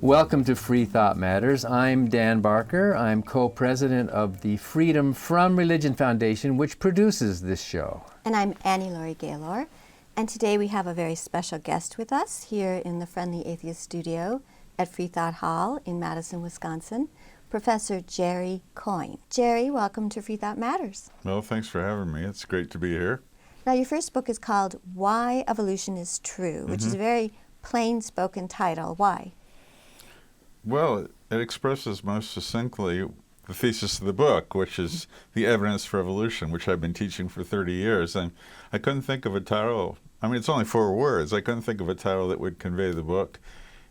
Welcome to Free Thought Matters. I'm Dan Barker. I'm co-president of the Freedom from Religion Foundation, which produces this show. And I'm Annie Laurie Gaylor. And today we have a very special guest with us here in the Friendly Atheist studio at Free Thought Hall in Madison, Wisconsin, Professor Jerry Coyne. Jerry, welcome to Free Thought Matters. Well, thanks for having me. It's great to be here. Now, your first book is called Why Evolution is True, which is a very plain-spoken title. Why? Well, it expresses most succinctly the thesis of the book, which is the evidence for evolution, which I've been teaching for 30 years. And I couldn't think of a title. I mean, it's only 4 words. I couldn't think of a title that would convey the book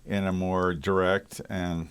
in a more direct and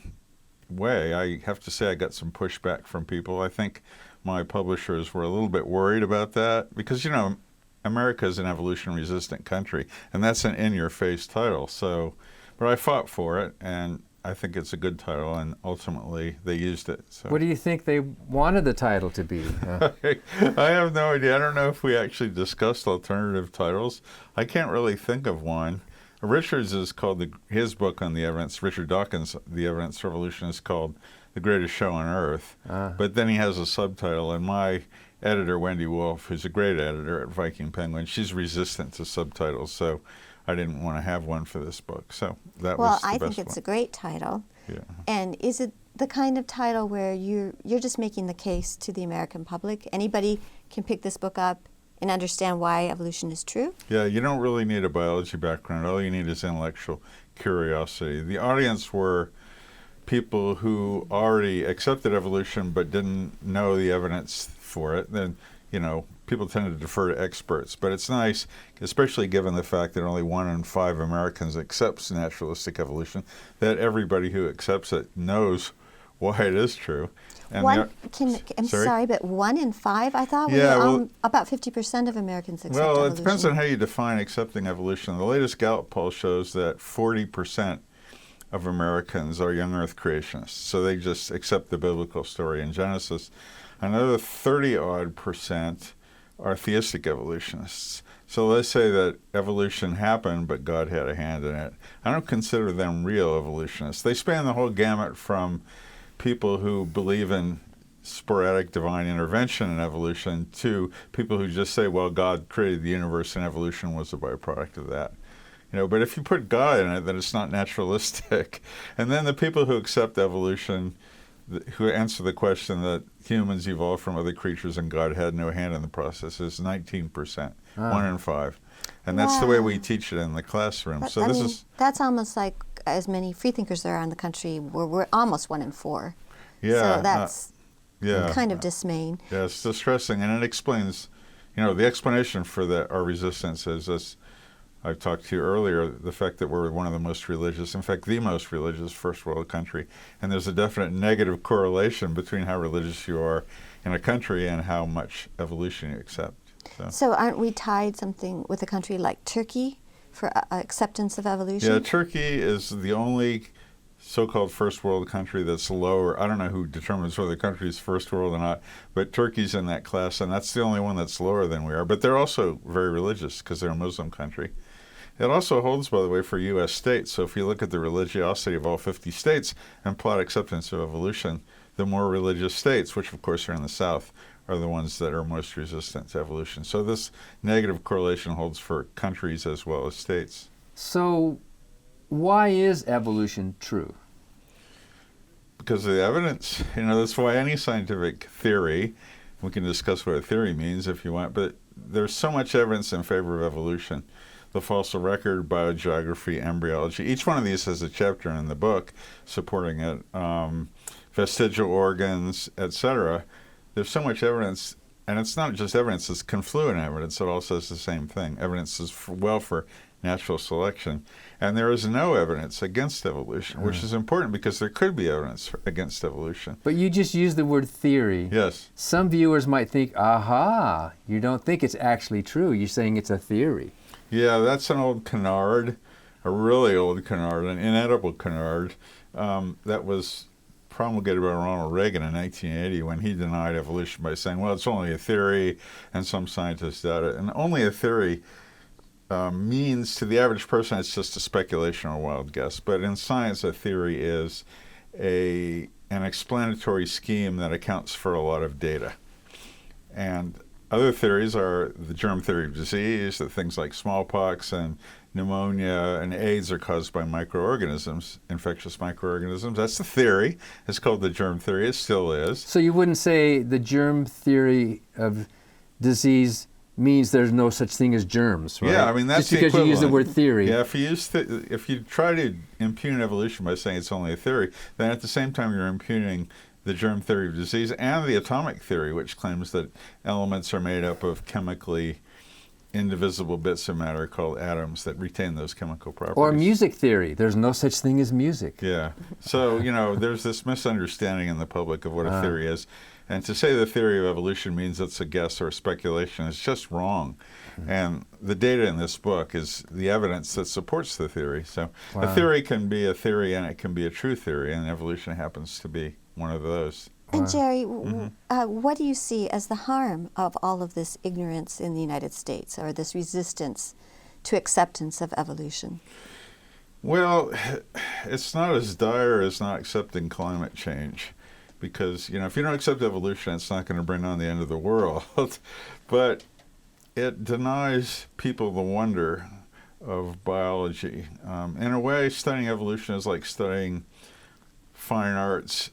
way. I have to say I got some pushback from people. I think my publishers were a little bit worried about that because, you know, America is an evolution-resistant country, and that's an in-your-face title. So, but I fought for it, and I think it's a good title, and ultimately they used it. So. What do you think they wanted the title to be? I have no idea. I don't know if we actually discussed alternative titles. I can't really think of one. Richard's is called, his book on the evidence, Richard Dawkins, The Evidence for Evolution, is called The Greatest Show on Earth. But then he has a subtitle, and my editor, Wendy Wolf, who's a great editor at Viking Penguin, she's resistant to subtitles, so I didn't want to have one for this book. So that was the best one. Well, I think it's a great title. Yeah. And is it the kind of title where you're just making the case to the American public? Anybody can pick this book up and understand why evolution is true? Yeah, you don't really need a biology background. All you need is intellectual curiosity. The audience were people who already accepted evolution but didn't know the evidence for it. Then, you know, people tend to defer to experts. But it's nice, especially given the fact that only 1 in 5 Americans accepts naturalistic evolution, that everybody who accepts it knows why it is true. And I'm sorry, but 1 in 5? I thought about 50% of Americans accept evolution. Well, it depends on how you define accepting evolution. The latest Gallup poll shows that 40% of Americans are young Earth creationists, so they just accept the biblical story in Genesis. Another 30-odd% are theistic evolutionists. So let's say that evolution happened, but God had a hand in it. I don't consider them real evolutionists. They span the whole gamut from people who believe in sporadic divine intervention in evolution to people who just say, well, God created the universe and evolution was a byproduct of that. You know, but if you put God in it, then it's not naturalistic. And then the people who accept evolution, who answer the question that humans evolved from other creatures and God had no hand in the process, is 19%, 1 in 5. And that's the way we teach it in the classroom. But, so that's almost like as many freethinkers there are in the country. We're almost 1 in 4. Yeah. So that's kind of dismaying. Yeah, it's distressing. And it explains, you know, the explanation for our resistance is this. I've talked to you earlier, the fact that we're one of the most religious, in fact, the most religious first world country. And there's a definite negative correlation between how religious you are in a country and how much evolution you accept. So aren't we tied something with a country like Turkey for acceptance of evolution? Yeah, Turkey is the only so-called first world country that's lower. I don't know who determines whether the country is first world or not, but Turkey's in that class, and that's the only one that's lower than we are. But they're also very religious because they're a Muslim country. It also holds, by the way, for U.S. states. So if you look at the religiosity of all 50 states and plot acceptance of evolution, the more religious states, which of course are in the South, are the ones that are most resistant to evolution. So this negative correlation holds for countries as well as states. So why is evolution true? Because of the evidence. You know, that's why any scientific theory, we can discuss what a theory means if you want, but there's so much evidence in favor of evolution. The fossil record, biogeography, embryology. Each one of these has a chapter in the book supporting it. Vestigial organs, etc. There's so much evidence, and it's not just evidence, it's confluent evidence. It all says the same thing. Evidence is for natural selection. And there is no evidence against evolution, which is important because there could be evidence against evolution. But you just used the word theory. Yes. Some viewers might think, aha, you don't think it's actually true. You're saying it's a theory. Yeah, that's an old canard, a really old canard, an inedible canard that was promulgated by Ronald Reagan in 1980 when he denied evolution by saying, well, it's only a theory, and some scientists doubt it. And only a theory means to the average person, it's just a speculation or wild guess. But in science, a theory is an explanatory scheme that accounts for a lot of data. And other theories are the germ theory of disease, that things like smallpox and pneumonia and AIDS are caused by microorganisms, infectious microorganisms. That's the theory. It's called the germ theory. It still is. So you wouldn't say the germ theory of disease means there's no such thing as germs, right? Yeah, I mean, that's just because you use the word theory. Yeah, if you try to impugn evolution by saying it's only a theory, then at the same time you're impugning the germ theory of disease and the atomic theory, which claims that elements are made up of chemically indivisible bits of matter called atoms that retain those chemical properties. Or music theory. There's no such thing as music. Yeah. So, there's this misunderstanding in the public of what a theory is. And to say the theory of evolution means it's a guess or a speculation is just wrong. Mm-hmm. And the data in this book is the evidence that supports the theory. So a theory can be a theory and it can be a true theory, and evolution happens to be one of those. And Jerry, what do you see as the harm of all of this ignorance in the United States, or this resistance to acceptance of evolution? Well, it's not as dire as not accepting climate change. Because, if you don't accept evolution, it's not going to bring on the end of the world. But it denies people the wonder of biology. In a way, studying evolution is like studying fine arts,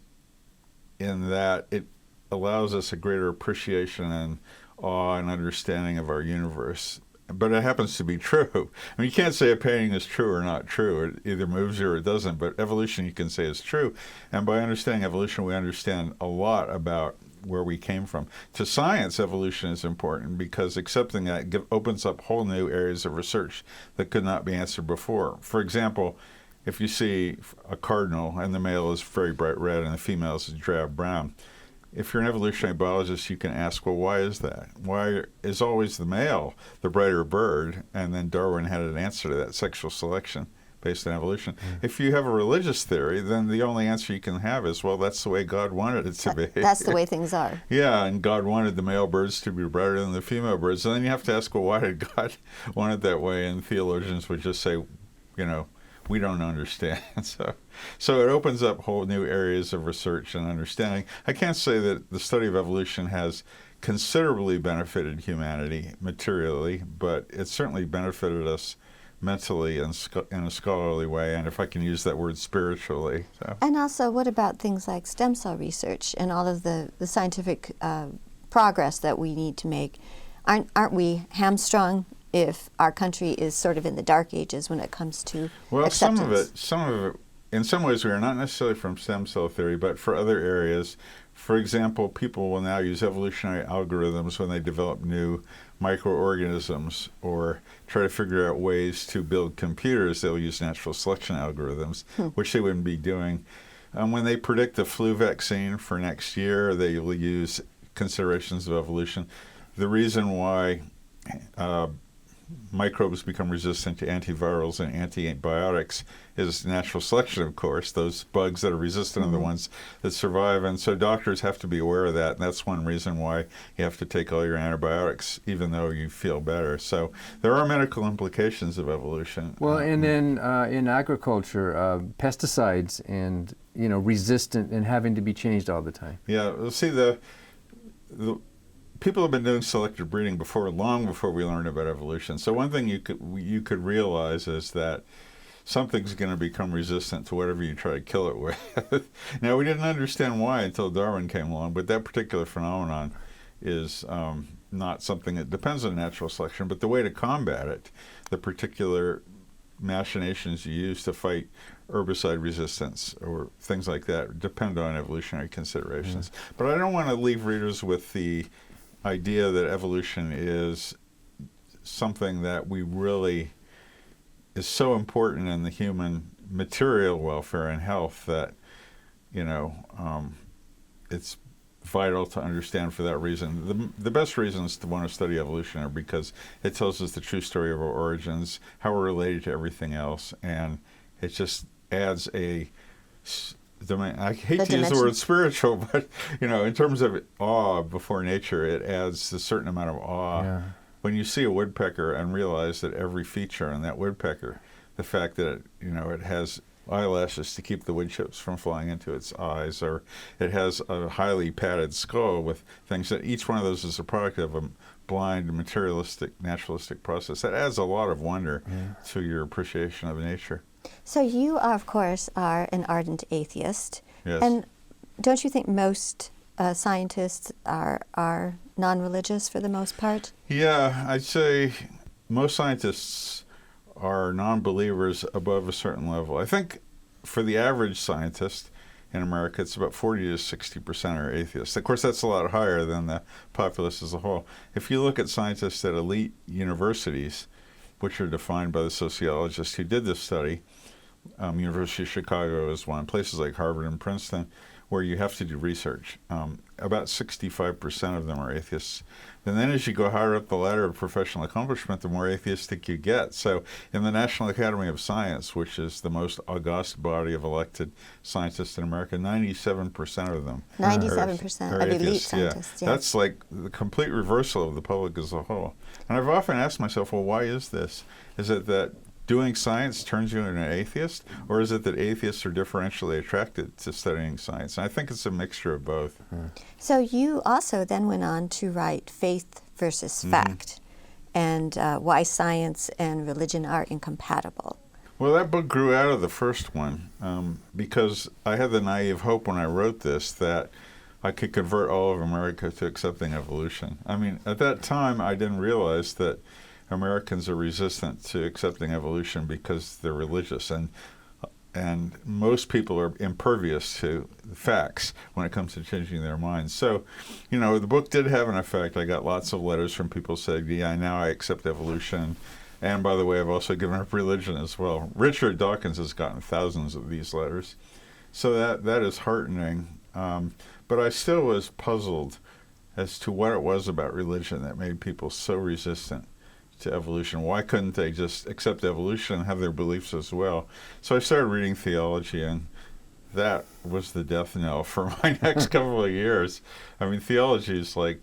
in that it allows us a greater appreciation and awe and understanding of our universe. But it happens to be true. I mean, you can't say a painting is true or not true. It either moves you or it doesn't. But evolution, you can say, is true. And by understanding evolution, we understand a lot about where we came from. To science, evolution is important because accepting that opens up whole new areas of research that could not be answered before. For example, if you see a cardinal and the male is very bright red and the female is drab brown, if you're an evolutionary biologist, you can ask, well, why is that? Why is always the male the brighter bird? And then Darwin had an answer to that: sexual selection based on evolution. If you have a religious theory, then the only answer you can have is, well, that's the way God wanted it to be. That's the way things are. Yeah, and God wanted the male birds to be brighter than the female birds. And then you have to ask, well, why did God want it that way? And theologians would just say, we don't understand. So it opens up whole new areas of research and understanding. I can't say that the study of evolution has considerably benefited humanity materially, but it certainly benefited us mentally and in a scholarly way, and if I can use that word, spiritually. So. And also, what about things like stem cell research and all of the scientific progress that we need to make? Aren't we hamstrung if our country is sort of in the dark ages when it comes to acceptance? Some of it, in some ways, we are not necessarily from stem cell theory, but for other areas. For example, people will now use evolutionary algorithms when they develop new microorganisms or try to figure out ways to build computers. They'll use natural selection algorithms, which they wouldn't be doing. When they predict the flu vaccine for next year, they will use considerations of evolution. The reason why microbes become resistant to antivirals and antibiotics is natural selection, of course. Those bugs that are resistant are the ones that survive, and so doctors have to be aware of that, and that's one reason why you have to take all your antibiotics even though you feel better. So there are medical implications of evolution. Well, and then in agriculture, pesticides and resistant and having to be changed all the time. Yeah, well, see, the people have been doing selective breeding long before we learned about evolution. So one thing you could realize is that something's going to become resistant to whatever you try to kill it with. Now, we didn't understand why until Darwin came along, but that particular phenomenon is not something that depends on natural selection, but the way to combat it, the particular machinations you use to fight herbicide resistance or things like that depend on evolutionary considerations. But I don't want to leave readers with the idea that evolution is something that we really is so important in the human material welfare and health that it's vital to understand for that reason. The best reasons to want to study evolution are because it tells us the true story of our origins, how we're related to everything else, and it just adds a I hate to use the word spiritual, but in terms of awe before nature, it adds a certain amount of awe when you see a woodpecker and realize that every feature on that woodpecker, the fact that it has eyelashes to keep the wood chips from flying into its eyes, or it has a highly padded skull with things that each one of those is a product of a blind, materialistic, naturalistic process. That adds a lot of wonder to your appreciation of nature. So you, of course, are an ardent atheist. Yes. And don't you think most scientists are non-religious for the most part? Yeah, I'd say most scientists are non-believers above a certain level. I think for the average scientist in America, it's about 40 to 60% are atheists. Of course, that's a lot higher than the populace as a whole. If you look at scientists at elite universities, which are defined by the sociologists who did this study, University of Chicago is one, places like Harvard and Princeton, where you have to do research. About 65% of them are atheists. And then as you go higher up the ladder of professional accomplishment, the more atheistic you get. So in the National Academy of Science, which is the most august body of elected scientists in America, 97% of them 97% are of elite atheists. scientists, Yeah. yes. That's like the complete reversal of the public as a whole. And I've often asked myself, well, why is this? Is it that doing science turns you into an atheist, or is it that atheists are differentially attracted to studying science? And I think it's a mixture of both. So you also then went on to write Faith versus Fact, and why science and religion are incompatible. Well, that book grew out of the first one because I had the naive hope when I wrote this that I could convert all of America to accepting evolution. I mean, at that time, I didn't realize that Americans are resistant to accepting evolution because they're religious, and most people are impervious to facts when it comes to changing their minds. So, the book did have an effect. I got lots of letters from people saying, yeah, now I accept evolution. And by the way, I've also given up religion as well. Richard Dawkins has gotten thousands of these letters. So that is heartening. But I still was puzzled as to what it was about religion that made people so resistant to evolution. Why couldn't they just accept evolution and have their beliefs as well? So I started reading theology, and that was the death knell for my next couple of years. I mean, theology is like,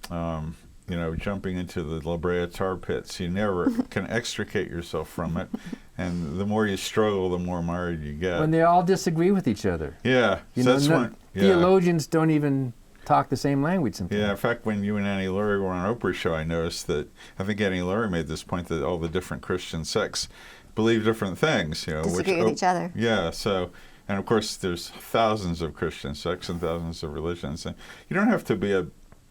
jumping into the La Brea tar pits. You never can extricate yourself from it, and the more you struggle, the more mired you get. When they all disagree with each other. Yeah. Theologians don't even talk the same language sometimes. Yeah, in fact, when you and Annie Laurie were on Oprah's show, I noticed that, I think Annie Laurie made this point that all the different Christian sects believe different things. Disagree with each other. Yeah, so, and of course there's thousands of Christian sects and thousands of religions. And you don't have to be a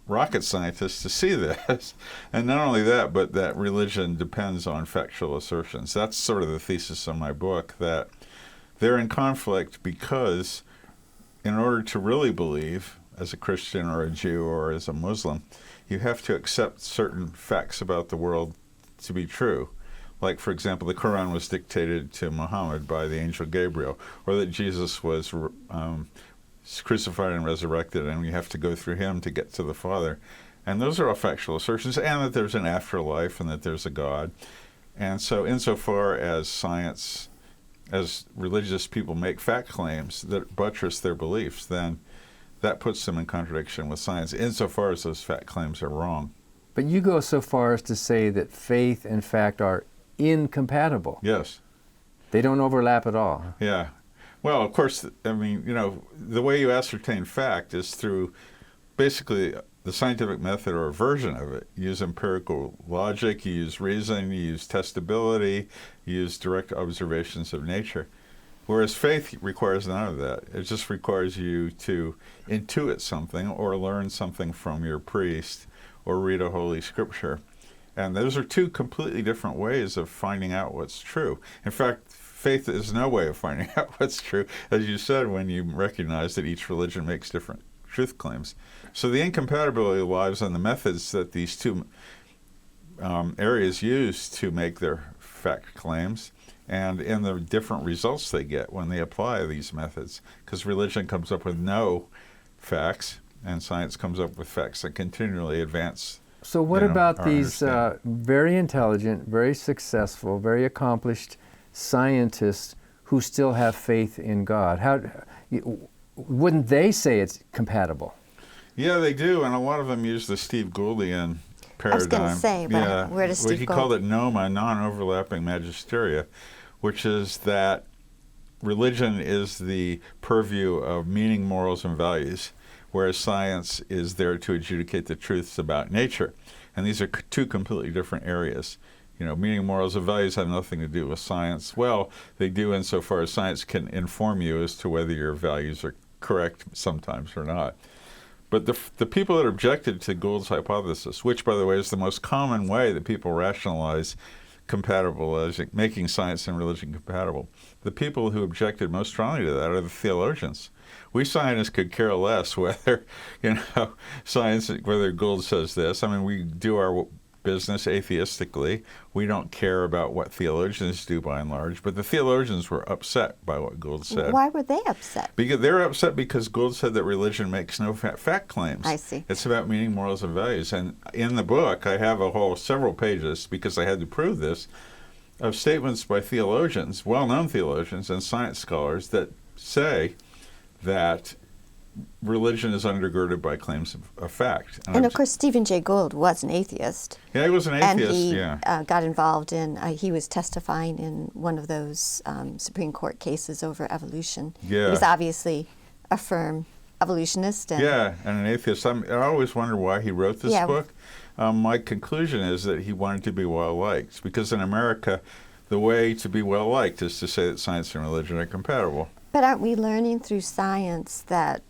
rocket scientist to see this. And not only that, but that religion depends on factual assertions. That's sort of the thesis of my book, that they're in conflict because in order to really believe, as a Christian or a Jew or as a Muslim, you have to accept certain facts about the world to be true. Like, for example, the Quran was dictated to Muhammad by the angel Gabriel, or that Jesus was crucified and resurrected, and you have to go through him to get to the Father. And those are all factual assertions, and that there's an afterlife and that there's a God. And so insofar as science, as religious people make fact claims that buttress their beliefs, then that puts them in contradiction with science, insofar as those fact claims are wrong. But you go so far as to say that faith and fact are incompatible. Yes. They don't overlap at all. Yeah. Well, of course, I mean, the way you ascertain fact is through basically the scientific method, or a version of it. You use empirical logic, you use reason, you use testability, you use direct observations of nature. Whereas faith requires none of that. It just requires you to intuit something or learn something from your priest or read a holy scripture. And those are two completely different ways of finding out what's true. In fact, faith is no way of finding out what's true, as you said, when you recognize that each religion makes different truth claims. So the incompatibility lies on the methods that these two areas use to make their fact claims, and in the different results they get when they apply these methods. Because religion comes up with no facts, and science comes up with facts that continually advance. So what about these very intelligent, very successful, very accomplished scientists who still have faith in God? Wouldn't they say it's compatible? Yeah, they do, and a lot of them use the Steve Gouldian paradigm. I was going to say, but where does Steve he go? called it noma, non-overlapping magisteria, which is that religion is the purview of meaning, morals, and values, whereas science is there to adjudicate the truths about nature. And these are two completely different areas. Meaning, morals, and values have nothing to do with science. Well, they do insofar as science can inform you as to whether your values are correct sometimes or not. But the people that objected to Gould's hypothesis, which, by the way, is the most common way that people rationalize making science and religion compatible, the people who objected most strongly to that are the theologians. We scientists could care less whether, science, whether Gould says this. I mean, we do our business atheistically. We don't care about what theologians do by and large, but the theologians were upset by what Gould said. Why were they upset? Because they're upset because Gould said that religion makes no fact claims. I see. It's about meaning, morals, and values. And in the book, I have several pages, because I had to prove this, of statements by theologians, well-known theologians and science scholars, that say that religion is undergirded by claims of fact. And of course, Stephen Jay Gould was an atheist. Yeah, he was an atheist, and he got involved in, he was testifying in one of those Supreme Court cases over evolution. Yeah. He was obviously a firm evolutionist. And an atheist. I always wonder why he wrote this book. My conclusion is that he wanted to be well-liked, because in America, the way to be well-liked is to say that science and religion are compatible. But aren't we learning through science that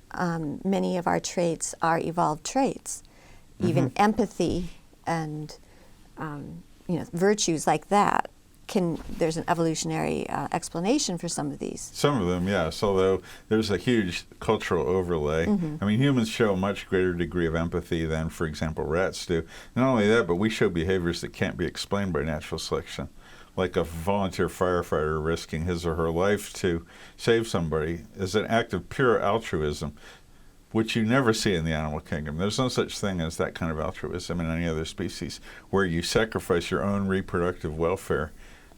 many of our traits are evolved traits? Even empathy and virtues like that, there's an evolutionary explanation for some of these. Some of them, yes, although there's a huge cultural overlay. I mean, humans show a much greater degree of empathy than, for example, rats do. Not only that, but we show behaviors that can't be explained by natural selection, like a volunteer firefighter risking his or her life to save somebody is an act of pure altruism, which you never see in the animal kingdom. There's no such thing as that kind of altruism in any other species, where you sacrifice your own reproductive welfare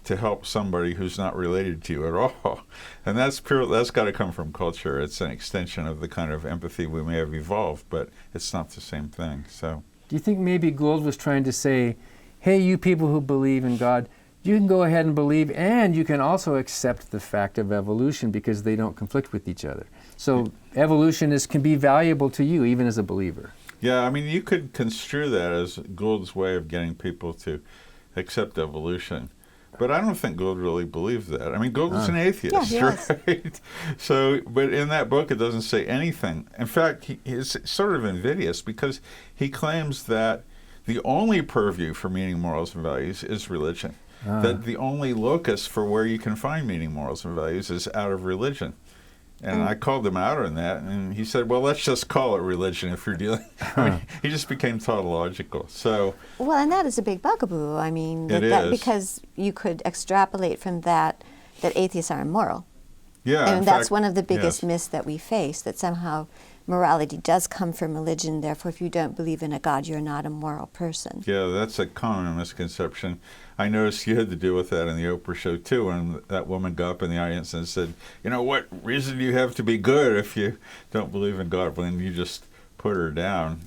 to help somebody who's not related to you at all. And that's got to come from culture. It's an extension of the kind of empathy we may have evolved, but it's not the same thing. So, do you think maybe Gould was trying to say, hey, you people who believe in God, you can go ahead and believe, and you can also accept the fact of evolution because they don't conflict with each other. So evolution can be valuable to you even as a believer. Yeah, I mean, you could construe that as Gould's way of getting people to accept evolution. But I don't think Gould really believed that. I mean, Gould was an atheist, right? So, but in that book, it doesn't say anything. In fact, it's sort of invidious, because he claims that the only purview for meaning, morals, and values is religion. That the only locus for where you can find meaning, morals, and values is out of religion. And I called him out on that, and he said, well, let's just call it religion if you're dealing. I mean, he just became tautological. So, well, and that is a big bugaboo. I mean, because you could extrapolate from that atheists are immoral. Yeah. And that's one of the biggest myths that we face, that somehow morality does come from religion. Therefore, if you don't believe in a God, you're not a moral person. Yeah, that's a common misconception. I noticed you had to deal with that in the Oprah show, too, when that woman got up in the audience and said, what reason do you have to be good if you don't believe in God? When you just put her down.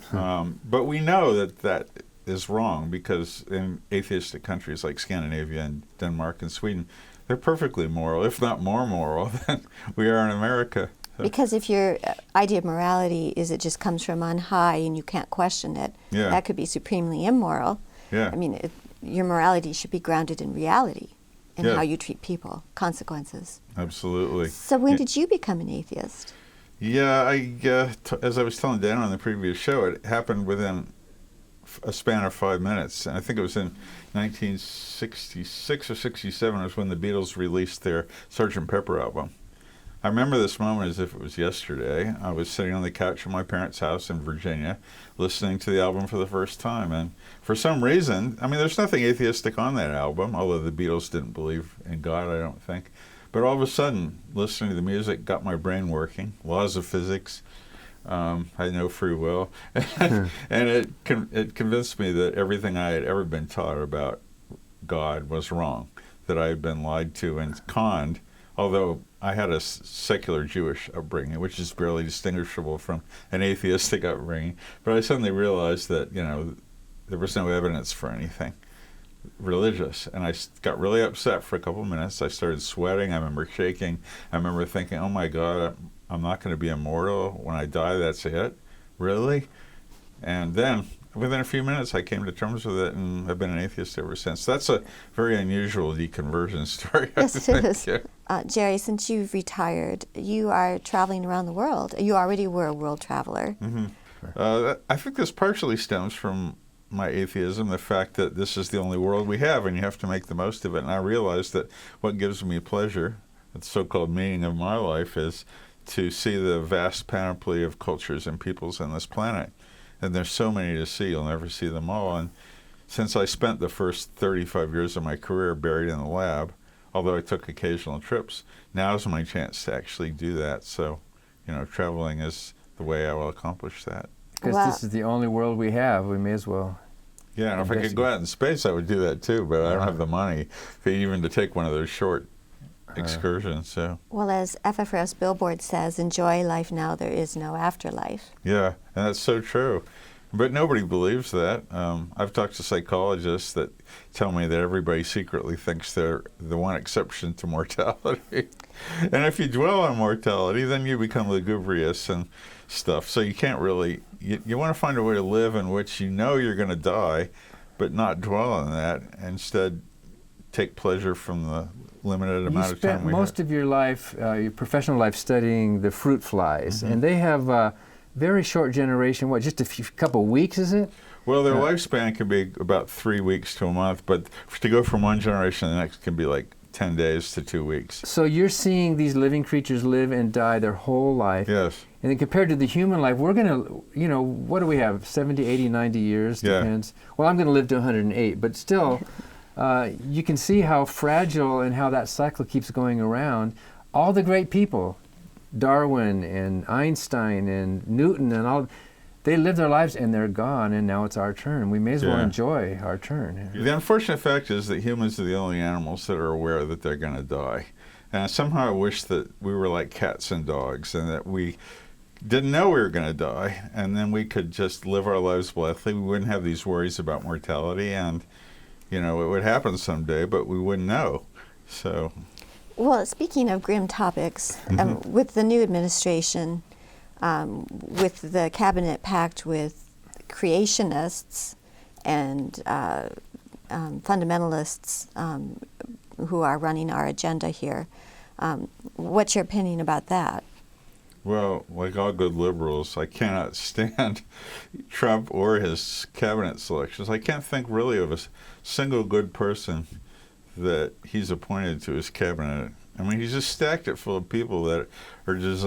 But we know that is wrong, because in atheistic countries like Scandinavia and Denmark and Sweden, they're perfectly moral, if not more moral than we are in America. Because if your idea of morality is it just comes from on high and you can't question it, that could be supremely immoral. Yeah. I mean, your morality should be grounded in reality and how you treat people, consequences. Absolutely. So when did you become an atheist? Yeah, as I was telling Dan on the previous show, it happened within a span of 5 minutes. And I think it was in 1966 or 67 was when the Beatles released their Sgt. Pepper album. I remember this moment as if it was yesterday. I was sitting on the couch of my parents' house in Virginia, listening to the album for the first time. And for some reason, I mean, there's nothing atheistic on that album, although the Beatles didn't believe in God, I don't think. But all of a sudden, listening to the music got my brain working. Laws of physics. I had no free will. And it convinced me that everything I had ever been taught about God was wrong, that I had been lied to and conned, although I had a secular Jewish upbringing, which is barely distinguishable from an atheistic upbringing. But I suddenly realized that, there was no evidence for anything religious. And I got really upset for a couple of minutes. I started sweating. I remember shaking. I remember thinking, oh my God, I'm not going to be immortal. When I die, that's it? Really? And then within a few minutes, I came to terms with it, and I've been an atheist ever since. That's a very unusual deconversion story. Yes, it is. Jerry, since you've retired, you are traveling around the world. You already were a world traveler. Mm-hmm. I think this partially stems from my atheism, the fact that this is the only world we have, and you have to make the most of it. And I realized that what gives me pleasure, the so-called meaning of my life, is to see the vast panoply of cultures and peoples on this planet. And there's so many to see, you'll never see them all. And since I spent the first 35 years of my career buried in the lab, although I took occasional trips, now's my chance to actually do that. So, traveling is the way I will accomplish that. Because this is the only world we have, we may as well. Yeah, and if I could go out in space, I would do that too, but I don't have the money even to take one of those short excursions. So. Well, as FFRS Billboard says, enjoy life now, there is no afterlife. Yeah, and that's so true. But nobody believes that. I've talked to psychologists that tell me that everybody secretly thinks they're the one exception to mortality. And if you dwell on mortality, then you become lugubrious and stuff. So you can't really, you want to find a way to live in which you know you're going to die, but not dwell on that. Instead, take pleasure from the limited amount of time we have. You spent most of your life, your professional life, studying the fruit flies, and they have very short generation, just a couple weeks, is it? Well, their lifespan can be about 3 weeks to a month, but to go from one generation to the next can be like 10 days to 2 weeks. So you're seeing these living creatures live and die their whole life. Yes. And then compared to the human life, we're going to, what do we have, 70, 80, 90 years, depends. Well, I'm going to live to 108, but still, you can see how fragile and how that cycle keeps going around. All the great people, Darwin and Einstein and Newton and all, they live their lives and they're gone, and now it's our turn. We may as well enjoy our turn. The unfortunate fact is that humans are the only animals that are aware that they're going to die. And somehow I wish that we were like cats and dogs, and that we didn't know we were going to die, and then we could just live our lives blithely. We wouldn't have these worries about mortality, and it would happen someday, but we wouldn't know. So. Well, speaking of grim topics, with the new administration, with the cabinet packed with creationists and fundamentalists who are running our agenda here, what's your opinion about that? Well, like all good liberals, I cannot stand Trump or his cabinet selections. I can't think really of a single good person that he's appointed to his cabinet. I mean, he's just stacked it full of people that are just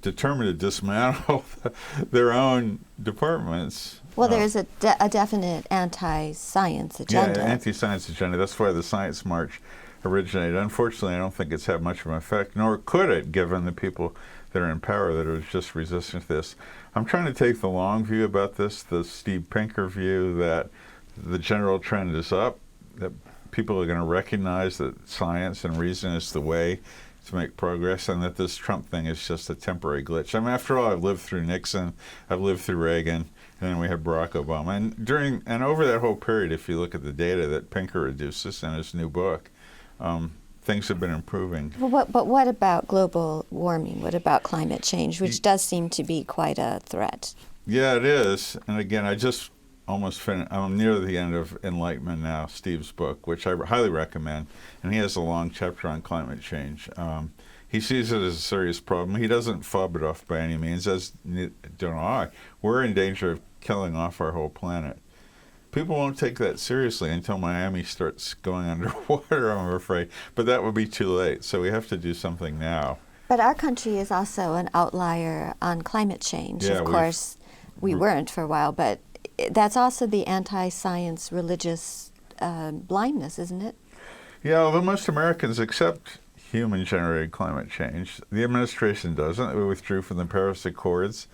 determined to dismantle their own departments. Well, there's a definite anti-science agenda. Yeah, anti-science agenda. That's why the Science March originated. Unfortunately, I don't think it's had much of an effect, nor could it, given the people that are in power that are just resistant to this. I'm trying to take the long view about this, the Steve Pinker view, that the general trend is up, that people are going to recognize that science and reason is the way to make progress, and that this Trump thing is just a temporary glitch. I mean, after all, I've lived through Nixon, I've lived through Reagan, and then we had Barack Obama. And over that whole period, if you look at the data that Pinker reduces in his new book, things have been improving. But what about global warming? What about climate change, which does seem to be quite a threat? Yeah, it is. And again, I just almost finished. I'm near the end of Enlightenment now, Steve's book, which I highly recommend. And he has a long chapter on climate change. He sees it as a serious problem. He doesn't fob it off by any means, as don't I. We're in danger of killing off our whole planet. People won't take that seriously until Miami starts going underwater, I'm afraid. But that would be too late, so we have to do something now. But our country is also an outlier on climate change. Yeah, of course, we weren't for a while, but that's also the anti-science religious blindness, isn't it? Yeah, although most Americans accept human-generated climate change, the administration doesn't. We withdrew from the Paris Accords.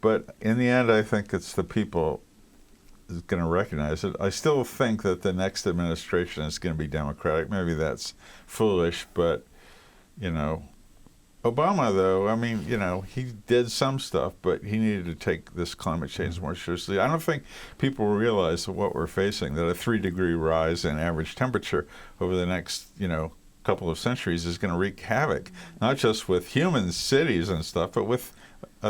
But in the end, I think it's the people is going to recognize it. I still think that the next administration is going to be Democratic. Maybe that's foolish, but, Obama, though, I mean, he did some stuff, but he needed to take this climate change more seriously. I don't think people realize what we're facing, that a 3-degree rise in average temperature over the next, couple of centuries is going to wreak havoc, not just with human cities and stuff, but with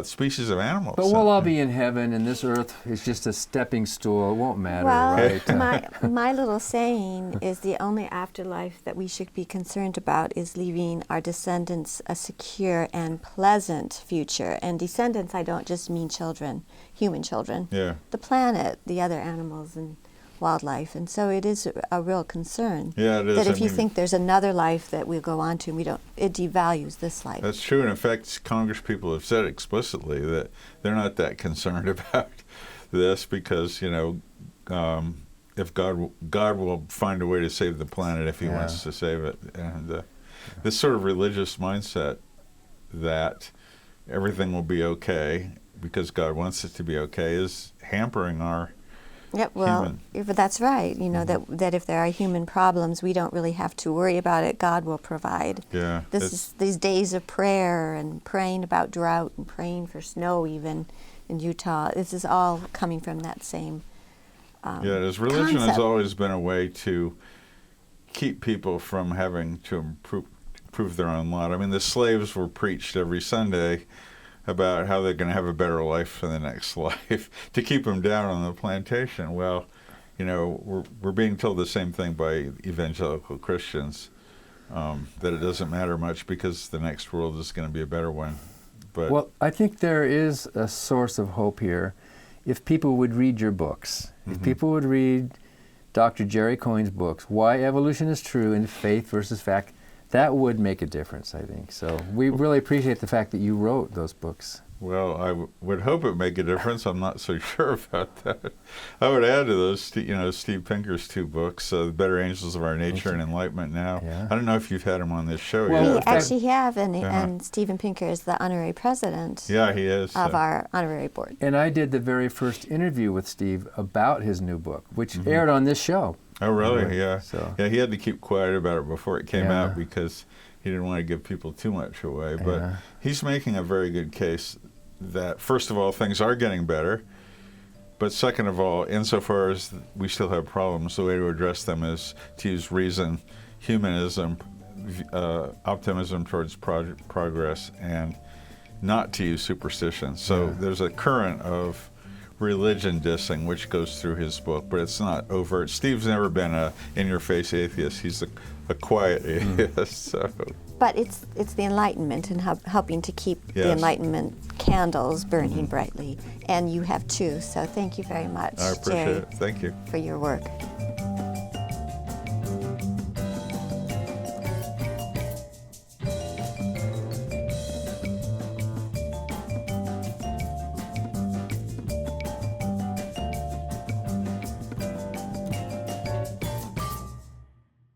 species of animals. But we'll all be in heaven, and this earth is just a stepping stool. It won't matter, Well, right? my little saying is the only afterlife that we should be concerned about is leaving our descendants a secure and pleasant future. And descendants, I don't just mean children, human children. Yeah. The planet, the other animals and wildlife. And so it is a real concern. Yeah, it is. That if you think there's another life that we'll go on to, and it devalues this life. That's true. And in fact, Congress people have said explicitly that they're not that concerned about this because, if God will find a way to save the planet if he wants to save it. And this sort of religious mindset that everything will be okay because God wants it to be okay is hampering our If that's right. That if there are human problems, we don't really have to worry about it. God will provide. Yeah. These days of prayer and praying about drought and praying for snow, even in Utah. This is all coming from that same. Religion concept. has always been a way to keep people from having to improve their own lot. I mean, the slaves were preached every Sunday about how they're going to have a better life in the next life to keep them down on the plantation. Well, we're being told the same thing by evangelical Christians, that it doesn't matter much because the next world is going to be a better one. But well, I think there is a source of hope here if people would read your books. If people would read Dr. Jerry Coyne's books, Why Evolution is True and Faith versus Fact, that would make a difference, I think. So we really appreciate the fact that you wrote those books. Well, I would hope it make a difference. I'm not so sure about that. I would add to those, Steve Pinker's 2 books, The Better Angels of Our Nature and Enlightenment Now. Yeah. I don't know if you've had him on this show Well, yet. We actually have, and Stephen Pinker is the honorary president Yeah, he is. of our honorary board. And I did the very first interview with Steve about his new book, which aired on this show. Oh, really? Yeah. So. Yeah, he had to keep quiet about it before it came out because he didn't want to give people too much away. But he's making a very good case that, first of all, things are getting better. But second of all, insofar as we still have problems, the way to address them is to use reason, humanism, optimism towards progress, and not to use superstition. So there's a current of religion dissing which goes through his book, but it's not overt. Steve's never been a in-your-face atheist. He's a quiet atheist. So. But it's the Enlightenment and helping to keep the Enlightenment candles burning brightly. And you have too. So thank you very much, I appreciate Jerry, it. Thank you. for your work.